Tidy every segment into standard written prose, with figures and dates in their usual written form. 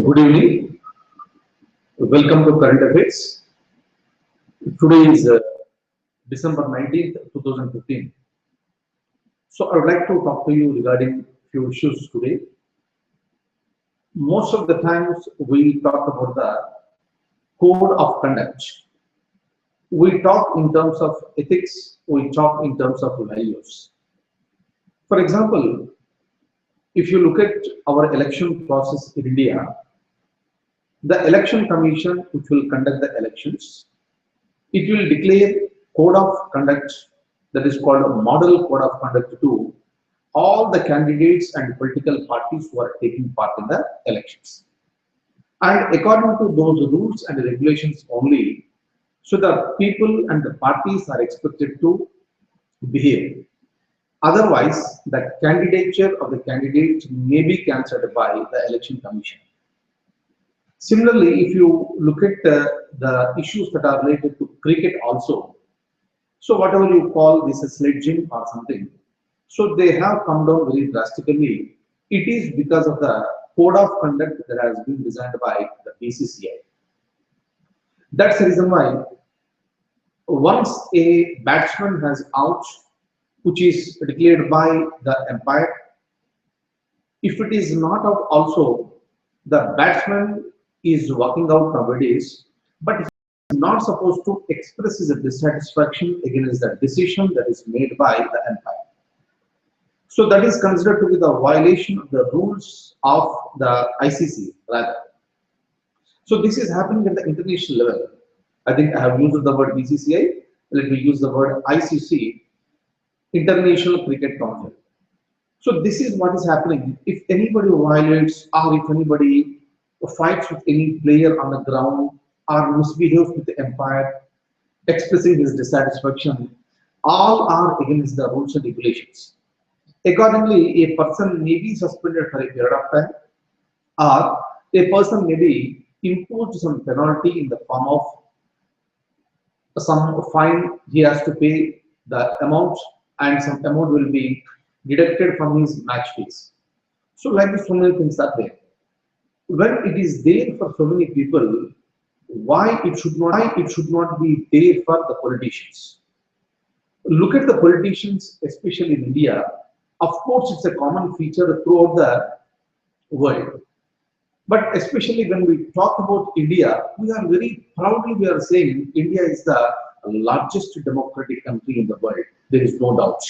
Good evening. Welcome to Current Affairs. Today is December 19th, 2015. So I would like to talk to you regarding few issues today. Most of the times we talk about the code of conduct. We talk in terms of ethics, we talk in terms of values. For example, if you look at our election process in India, the election commission which will conduct the elections, it will declare code of conduct that is called a model code of conduct to all the candidates and political parties who are taking part in the elections. And according to those rules and regulations only, so the people and the parties are expected to behave. Otherwise, the candidature of the candidate may be cancelled by the election commission. Similarly, if you look at the issues that are related to cricket also, so whatever you call this a sledging or something, so they have come down very drastically. It is because of the code of conduct that has been designed by the BCCI. That's the reason why once a batsman has out, which is declared by the umpire, if it is not out also, the batsman is walking out nowadays, but he is not supposed to express his dissatisfaction against the decision that is made by the umpire. So that is considered to be the violation of the rules of the ICC rather. So this is happening at the international level. I think I have used the word BCCI. Let me use the word ICC, International Cricket Council. So this is what is happening. If anybody violates or if anybody fights with any player on the ground or misbehaves with the umpire, expressing his dissatisfaction, all are against the rules and regulations. Accordingly, a person may be suspended for a period of time, or a person may be imposed some penalty in the form of some fine he has to pay the amount, and some amount will be deducted from his match fees. So like this, so many things are there. When it is there for so many people, why it should not be there for the politicians? Look at the politicians, especially in India. Of course, it's a common feature throughout the world. But especially when we talk about India, we are very proudly we are saying India is the largest democratic country in the world. There is no doubt.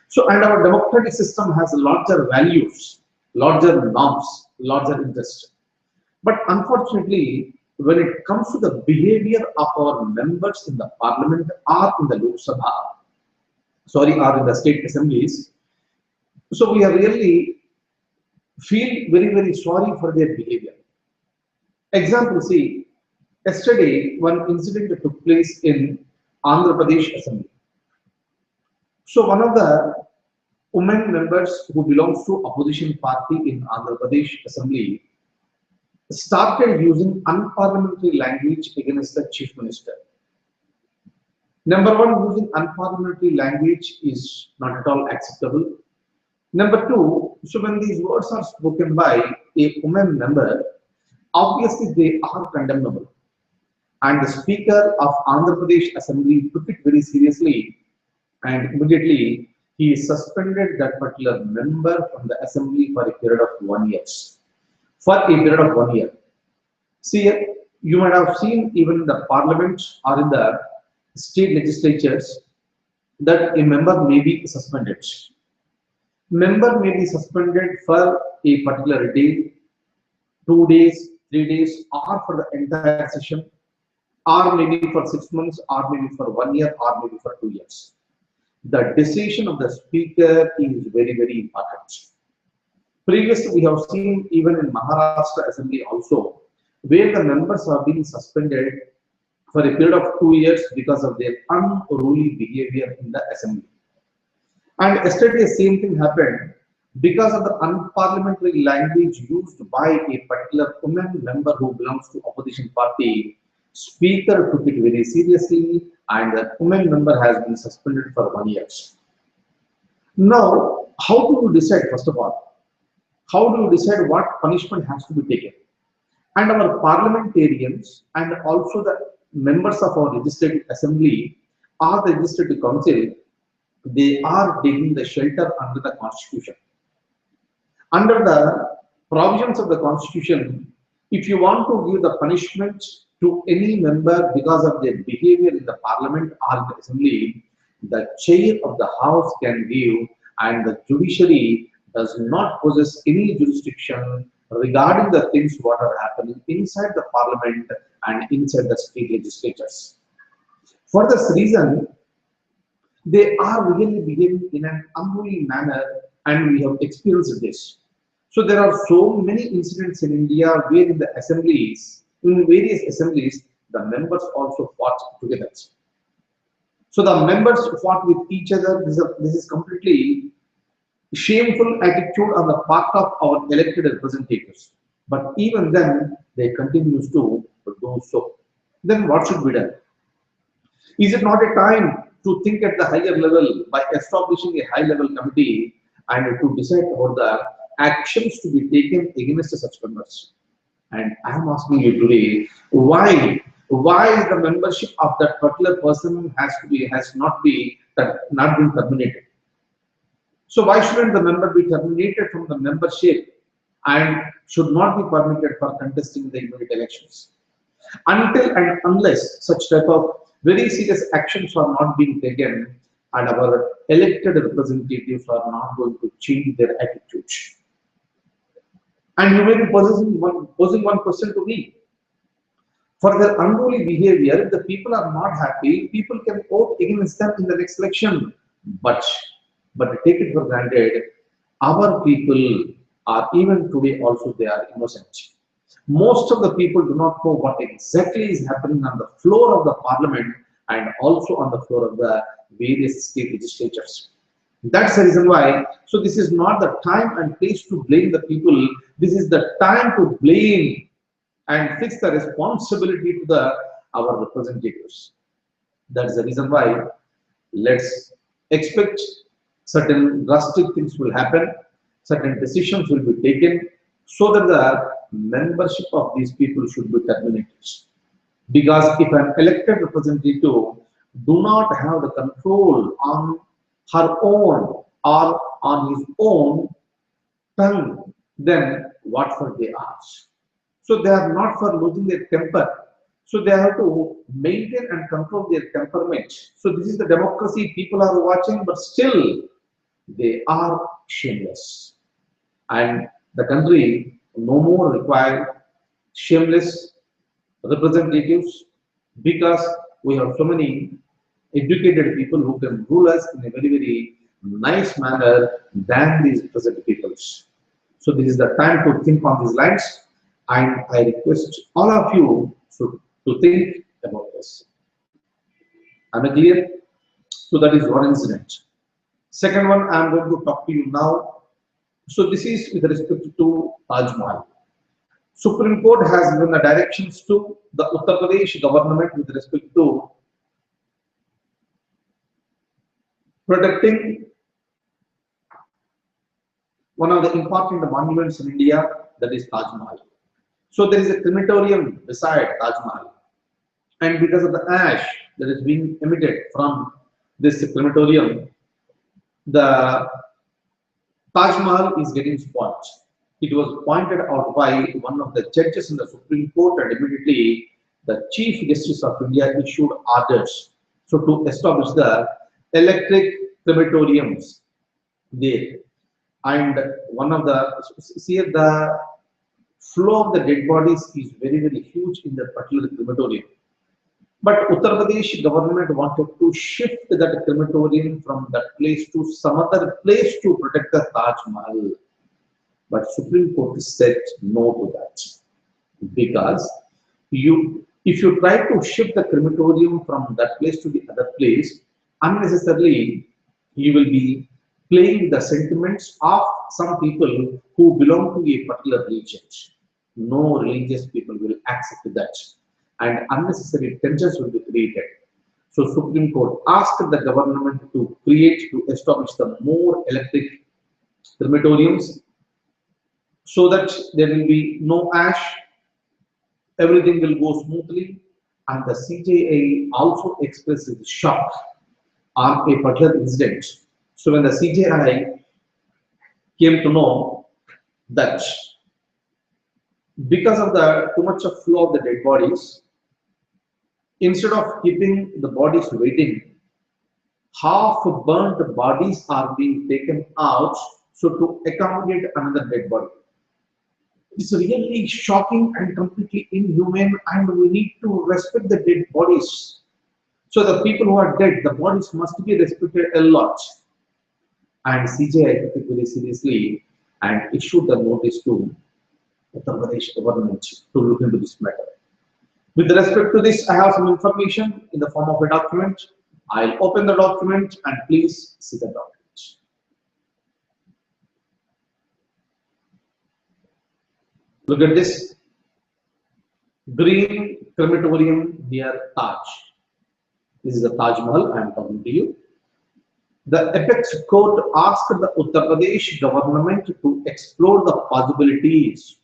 So, and our democratic system has larger values, larger norms, larger interests. But unfortunately, when it comes to the behavior of our members in the parliament or in the Lok Sabha, or in the state assemblies, so we are really feel very, very sorry for their behavior. Example, see, yesterday one incident that took place in Andhra Pradesh Assembly. So one of the women members who belongs to opposition party in Andhra Pradesh Assembly started using unparliamentary language against the chief minister. Number one, using unparliamentary language is not at all acceptable. Number two, so when these words are spoken by a woman member, obviously they are condemnable. And the Speaker of Andhra Pradesh Assembly took it very seriously, and immediately he suspended that particular member from the assembly for a period of 1 year. For a period of 1 year. See, you might have seen even in the parliament or in the state legislatures that a member may be suspended. Member may be suspended for a particular day, 2 days, 3 days, or for the entire session, or maybe for 6 months, or maybe for 1 year, or maybe for 2 years. The decision of the speaker is very, very important. Previously, we have seen even in Maharashtra Assembly also, where the members are being suspended for a period of 2 years because of their unruly behavior in the assembly. And yesterday, the same thing happened because of the unparliamentary language used by a particular woman member who belongs to opposition party. Speaker took it very seriously, and the woman member has been suspended for 1 year. Now, how do you decide, first of all? How do you decide what punishment has to be taken? And our parliamentarians and also the members of our legislative assembly or the legislative council, they are taking the shelter under the constitution. Under the provisions of the constitution, if you want to give the punishment to any member because of their behavior in the parliament or the assembly, the chair of the house can give, and the judiciary does not possess any jurisdiction regarding the things what are happening inside the parliament and inside the state legislatures. For this reason, they are really behaving in an unruly manner, and we have experienced this. So there are so many incidents in India where in the assemblies, in various assemblies, the members also fought together. So the members fought with each other. This is completely shameful attitude on the part of our elected representatives. But even then, they continue to do so. Then what should be done? Is it not a time to think at the higher level by establishing a high-level committee and to decide about the actions to be taken against such members? And I am asking you today, why the membership of that particular person has not been terminated? So why shouldn't the member be terminated from the membership and should not be permitted for contesting the immediate elections? Until and unless such type of very serious actions are not being taken, and our elected representatives are not going to change their attitudes. And you may be posing one question to me. For their unruly behavior, if the people are not happy, people can vote against them in the next election. But take it for granted, our people are even today also they are innocent. Most of the people do not know what exactly is happening on the floor of the parliament and also on the floor of the various state legislatures. That's the reason why. So this is not the time and place to blame the people. This is the time to blame and fix the responsibility to our representatives. That's the reason why let's expect certain drastic things will happen, certain decisions will be taken so that the membership of these people should be terminated. Because if an elected representative do not have the control on her own or on his own tongue, then what for they are? So they are not for losing their temper. So they have to maintain and control their temperament. So this is the democracy people are watching, but still they are shameless. And the country no more require shameless representatives because we have so many educated people who can rule us in a very, very nice manner than these present peoples. So this is the time to think on these lines, and I request all of you to think about this. Am I clear? So that is one incident. Second one I am going to talk to you now. So this is with respect to Taj Mahal. Supreme Court has given the directions to the Uttar Pradesh government with respect to protecting one of the important monuments in India, that is Taj Mahal. So there is a crematorium beside Taj Mahal, and because of the ash that is being emitted from this crematorium, the Taj Mahal is getting spoiled. It was pointed out by one of the judges in the Supreme Court, and immediately the Chief Justice of India issued orders to establish the electric crematoriums there. And one of the flow of the dead bodies is very, very huge in that particular crematorium. But Uttar Pradesh government wanted to shift that crematorium from that place to some other place to protect the Taj Mahal. But Supreme Court said no to that, because if you try to shift the crematorium from that place to the other place, unnecessarily you will be playing the sentiments of some people who belong to a particular religion. No religious people will accept that, and unnecessary tensions will be created. So Supreme Court asked the government to establish the more electric crematoriums, so that there will be no ash, everything will go smoothly. And the CJI also expresses shock on a particular incident. So when the CJI came to know that because of the too much of flow of the dead bodies, instead of keeping the bodies waiting, half burnt bodies are being taken out so to accommodate another dead body. It's really shocking and completely inhumane, and we need to respect the dead bodies. So the people who are dead, the bodies must be respected a lot. And CJI took it very seriously and issued the notice to Uttar Pradesh government to look into this matter. With respect to this, I have some information in the form of a document. I'll open the document and please see the document. Look at this. Green crematorium near Taj. This is the Taj Mahal I am talking to you. The apex court asked the Uttar Pradesh government to explore the possibilities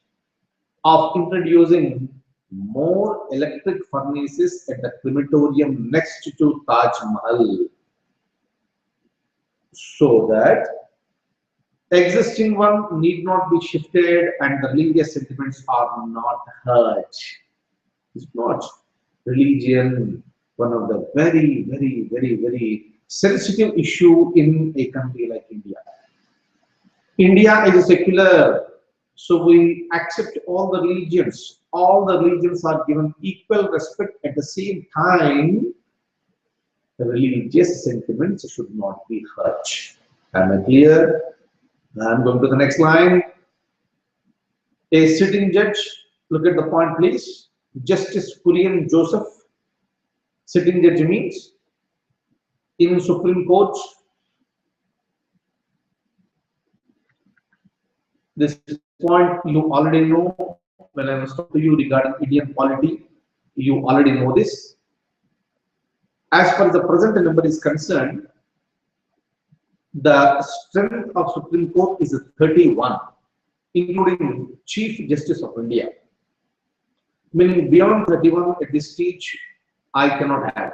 of introducing more electric furnaces at the crematorium next to Taj Mahal, so that existing one need not be shifted and the religious sentiments are not hurt. It's not religion, one of the very sensitive issue in a country like India. India is a secular, so we accept all the religions. All the religions are given equal respect. At the same time, the religious sentiments should not be hurt. Am I clear? I'm going to the next line. A sitting judge, look at the point please. Justice Kurian Joseph, sitting judge means in Supreme Court. This point you already know. When I was talking to you regarding Indian polity, you already know this. As far as the present number is concerned, the strength of Supreme Court is 31, including Chief Justice of India. Meaning beyond 31 at this stage, I cannot have.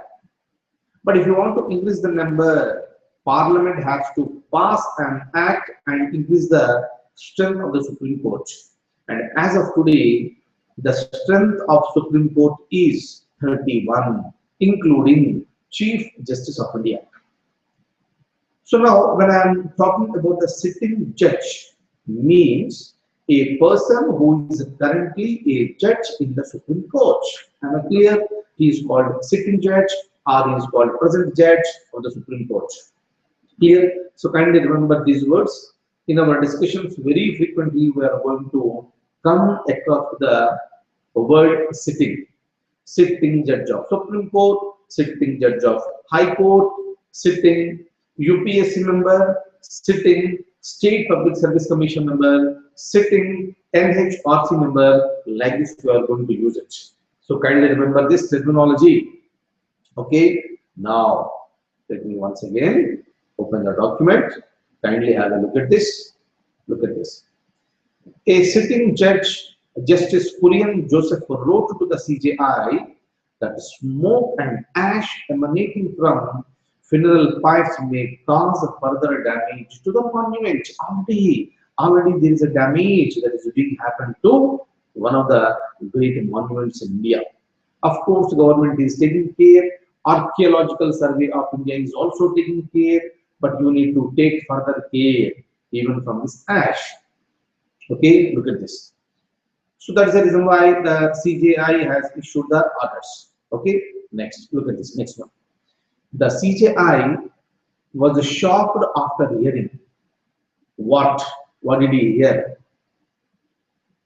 But if you want to increase the number, Parliament has to pass an act and increase the strength of the Supreme Court. And as of today, the strength of Supreme Court is 31, including Chief Justice of India. So now, when I am talking about the sitting judge, means a person who is currently a judge in the Supreme Court. Am I clear? He is called sitting judge or he is called present judge of the Supreme Court. Clear? So kindly remember these words. In our discussions, very frequently we are going to come across the word sitting. Sitting judge of Supreme Court, sitting judge of High Court, sitting UPSC member, sitting State Public Service Commission member, sitting NHRC member. Like this, we are going to use it. So kindly remember this terminology. Okay. Now, let me once again open the document. Kindly have a look at this. Look at this. A sitting judge, Justice Kurian Joseph, wrote to the CJI that smoke and ash emanating from funeral pyres may cause further damage to the monument. Already there is a damage that is being happened to one of the great monuments in India. Of course, the government is taking care. Archaeological Survey of India is also taking care, but you need to take further care even from this ash. Okay, look at this. So that's the reason why the CJI has issued the orders. Okay, next, look at this next one. The CJI was shocked after hearing what did he hear?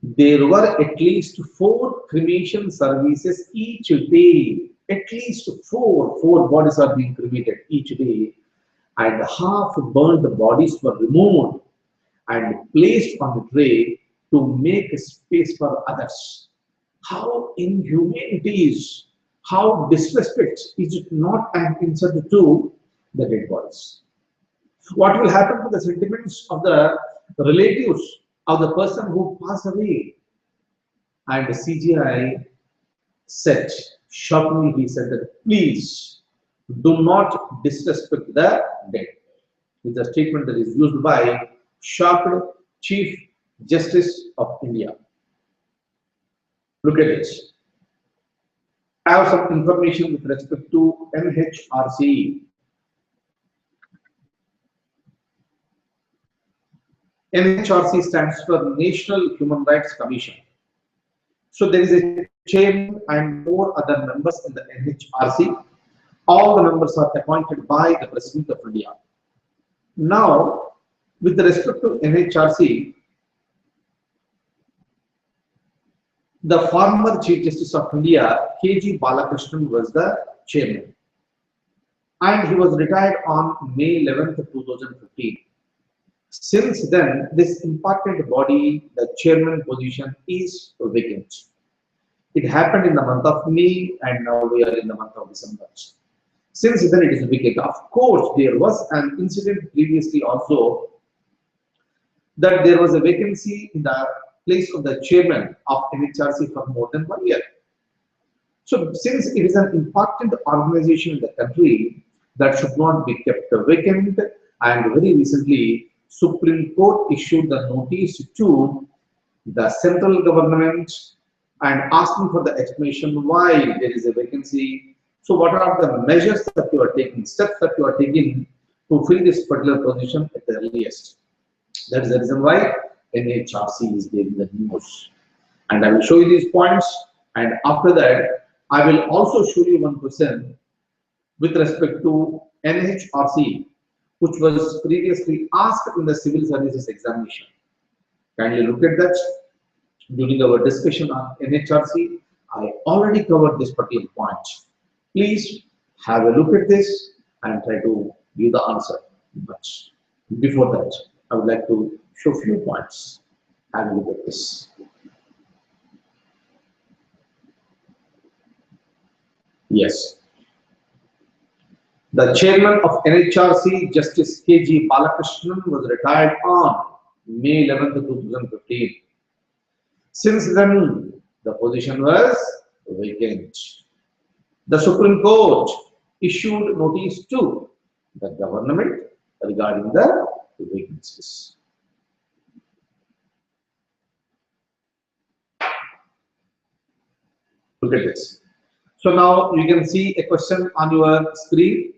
There were at least 4 cremation services each day. At least four bodies are being cremated each day, and half burned bodies were removed and placed on the tray to make space for others. How inhumane it is! How disrespect is it not an insult to the dead bodies? What will happen to the sentiments of the relatives of the person who passed away? And the CGI said, shockingly, he said that please do not disrespect the dead. Is a statement that is used by shocked Chief Justice of India. Look at this. I have some information with respect to NHRC. NHRC stands for National Human Rights Commission. So there is a chairman and 4 other members in the NHRC. All the members are appointed by the President of India. Now, with respect to NHRC, the former Chief Justice of India, K.G. Balakrishnan, was the chairman. And he was retired on May 11th, 2015. Since then, this important body, the chairman position, is vacant. It happened in the month of May, and now we are in the month of December. Since then, it is vacant. Of course, there was an incident previously also that there was a vacancy in the place of the chairman of NHRC for more than 1 year. So, since it is an important organization in the country, that should not be kept vacant, and very recently, Supreme Court issued the notice to the central government and asking for the explanation why there is a vacancy. So what are the measures that you are taking, steps that you are taking to fill this particular position at the earliest? That is the reason why NHRC is there in the news. And I will show you these points, and after that, I will also show you one question with respect to NHRC, which was previously asked in the civil services examination. Kindly look at that. During our discussion on NHRC, I already covered this particular point. Please have a look at this and try to give the answer. But before that, I would like to show a few points. Have a look at this. Yes. The chairman of NHRC, Justice K.G. Balakrishnan, was retired on May 11, 2015. Since then, the position was vacant. The Supreme Court issued notice to the government regarding the vacancies. Look at this. So now you can see a question on your screen.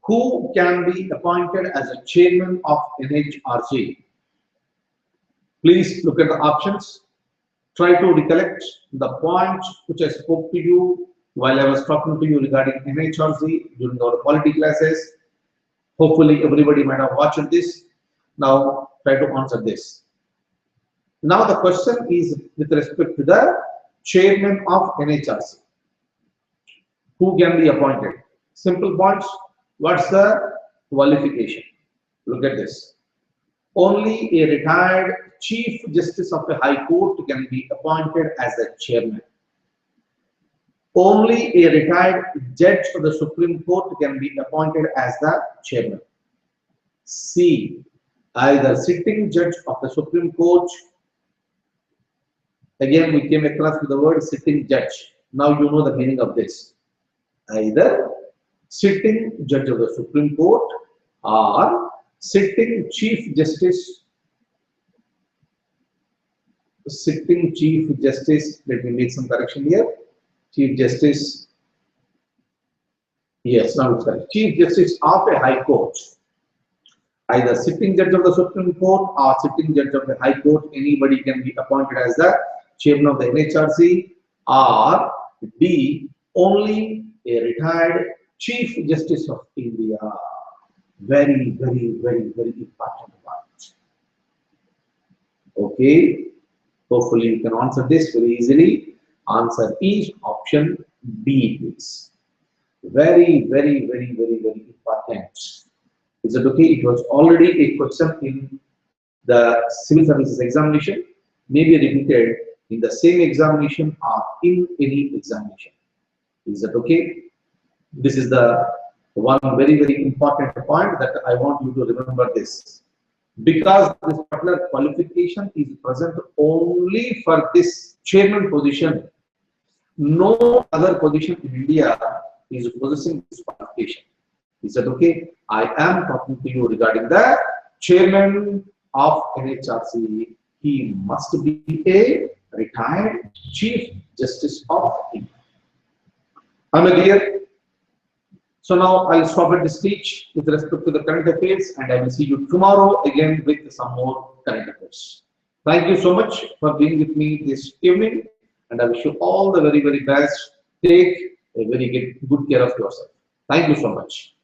Who can be appointed as a chairman of NHRC? Please look at the options. Try to recollect the points which I spoke to you while I was talking to you regarding NHRC during our polity classes. Hopefully everybody might have watched this. Now try to answer this. Now the question is with respect to the chairman of NHRC. Who can be appointed? Simple points. What's the qualification? Look at this. Only a retired Chief Justice of the High Court can be appointed as a chairman. Only a retired judge of the Supreme Court can be appointed as the chairman. C. Either sitting judge of the Supreme Court. Again, we came across with the word sitting judge. Now you know the meaning of this. Either sitting judge of the Supreme Court or sitting Chief Justice. Sitting Chief Justice, let me make some correction here. Chief Justice, yes, now it's correct. Chief Justice of a High Court. Either sitting judge of the Supreme Court or sitting judge of the High Court, anybody can be appointed as the chairman of the NHRC, or D, only a retired Chief Justice of India. Very, very, very, very important point. Okay, hopefully you can answer this very easily. Answer is option B, please. Very, very, very, very, very important. Is it okay? It was already a question in the civil services examination, maybe repeated in the same examination or in any examination. Is that okay? This is the one very, very important point that I want you to remember this. Because this particular qualification is present only for this chairman position, No other position in India is possessing this qualification. He said, okay, I am talking to you regarding the chairman of NHRC. He must be a retired Chief Justice of India. My dear, so now I'll stop at this stage with respect to the current affairs, and I will see you tomorrow again with some more current affairs. Thank you so much for being with me this evening, and I wish you all the very, very best. Take a very good care of yourself. Thank you so much.